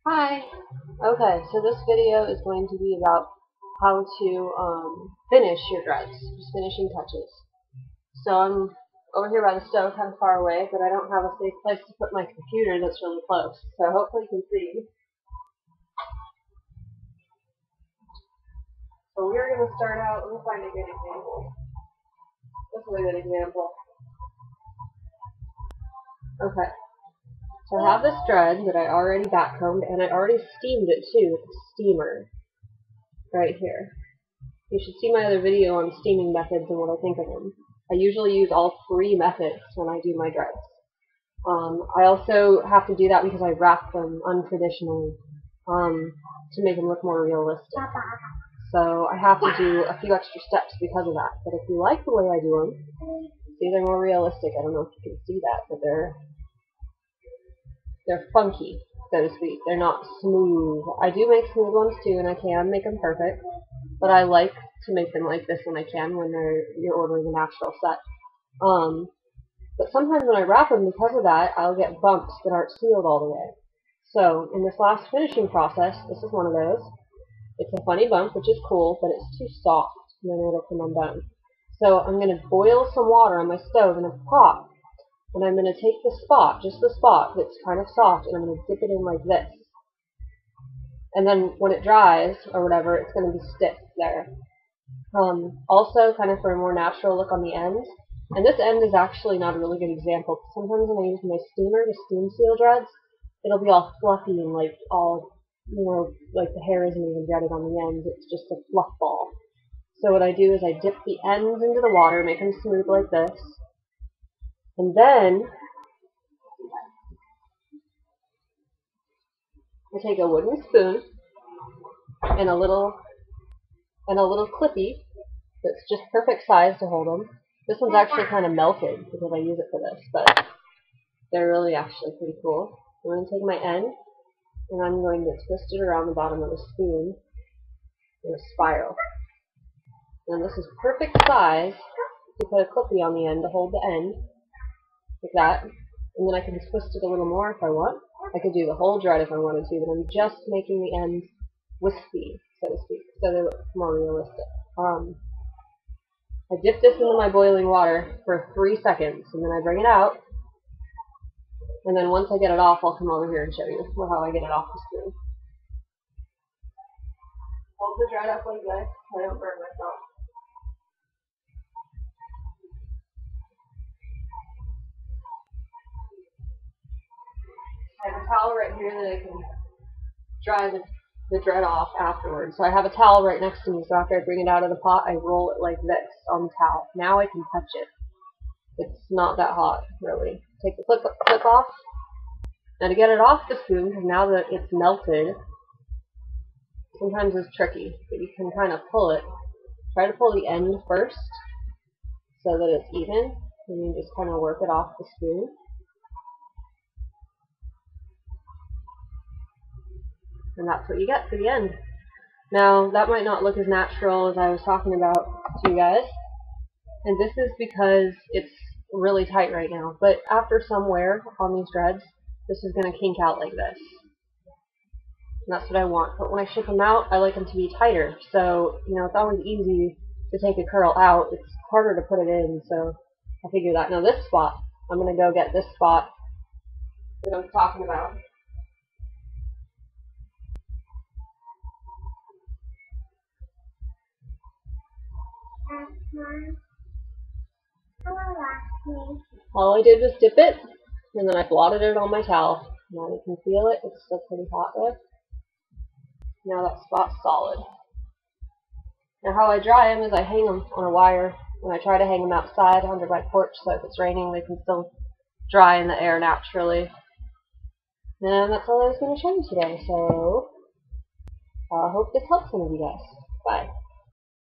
Hi. Okay, so this video is going to be about how to finish your dreads, just finishing touches. So I'm over here by the stove, kind of far away, but I don't have a safe place to put my computer that's really close. So hopefully you can see. So we're going to start out. Let me find a good example. This is a good example. Okay. So I have this dread that I already backcombed, and I already steamed it too with a steamer right here. You should see my other video on steaming methods and what I think of them. I usually use all three methods when I do my dreads. I also have to do that because I wrap them untraditionally to make them look more realistic. So I have to do a few extra steps because of that. But if you like the way I do them, see, they're more realistic. I don't know if you can see that, but they're funky, so to speak. They're not smooth. I do make smooth ones too, and I can make them perfect. But I like to make them like this when I can, when you're ordering a natural set. But sometimes when I wrap them, because of that, I'll get bumps that aren't sealed all the way. So in this last finishing process, this is one of those. It's a funny bump, which is cool, but it's too soft, and then it'll come undone. So I'm going to boil some water on my stove in a pot, and I'm going to take the spot, just the spot that's kind of soft, and I'm going to dip it in like this. And then when it dries, or whatever, it's going to be stiff there. Also, kind of for a more natural look on the end. And this end is actually not a really good example. Sometimes when I use my steamer to steam seal dreads, it'll be all fluffy and like all, like the hair isn't even dreaded on the end. It's just a fluff ball. So what I do is I dip the ends into the water, make them smooth like this. And then I take a wooden spoon and a little clippy that's just perfect size to hold them. This one's actually kind of melted because I use it for this, but they're really actually pretty cool. I'm going to take my end and I'm going to twist it around the bottom of the spoon in a spiral. And this is perfect size to put a clippy on the end to hold the end, like that. And then I can twist it a little more if I want. I could do the whole dread if I wanted to, but I'm just making the ends wispy, so to speak, so they look more realistic. I dip this into my boiling water for 3 seconds, and then I bring it out. And then once I get it off, I'll come over here and show you how I get it off the spoon. Hold the dread up like this so I don't burn myself. I have a towel right here that I can dry the dread off afterwards. So I have a towel right next to me, so after I bring it out of the pot, I roll it like this on the towel. Now I can touch it. It's not that hot, really. Take the clip off. Now to get it off the spoon, because now that it's melted, sometimes it's tricky, but you can kind of pull it. Try to pull the end first so that it's even, and you just kind of work it off the spoon. And that's what you get for the end. Now, that might not look as natural as I was talking about to you guys, and this is because it's really tight right now, but after some wear on these dreads, this is going to kink out like this. And that's what I want. But when I ship them out, I like them to be tighter. So, it's always easy to take a curl out. It's harder to put it in, so I figure that. Now this spot, I'm going to go get this spot that I was talking about. All I did was dip it, and then I blotted it on my towel. Now you can feel it. It's still pretty hot there. Now that spot's solid. Now how I dry them is I hang them on a wire, and I try to hang them outside under my porch so if it's raining they can still dry in the air naturally. And that's all I was going to show you today, so I hope this helps some of you guys. Bye.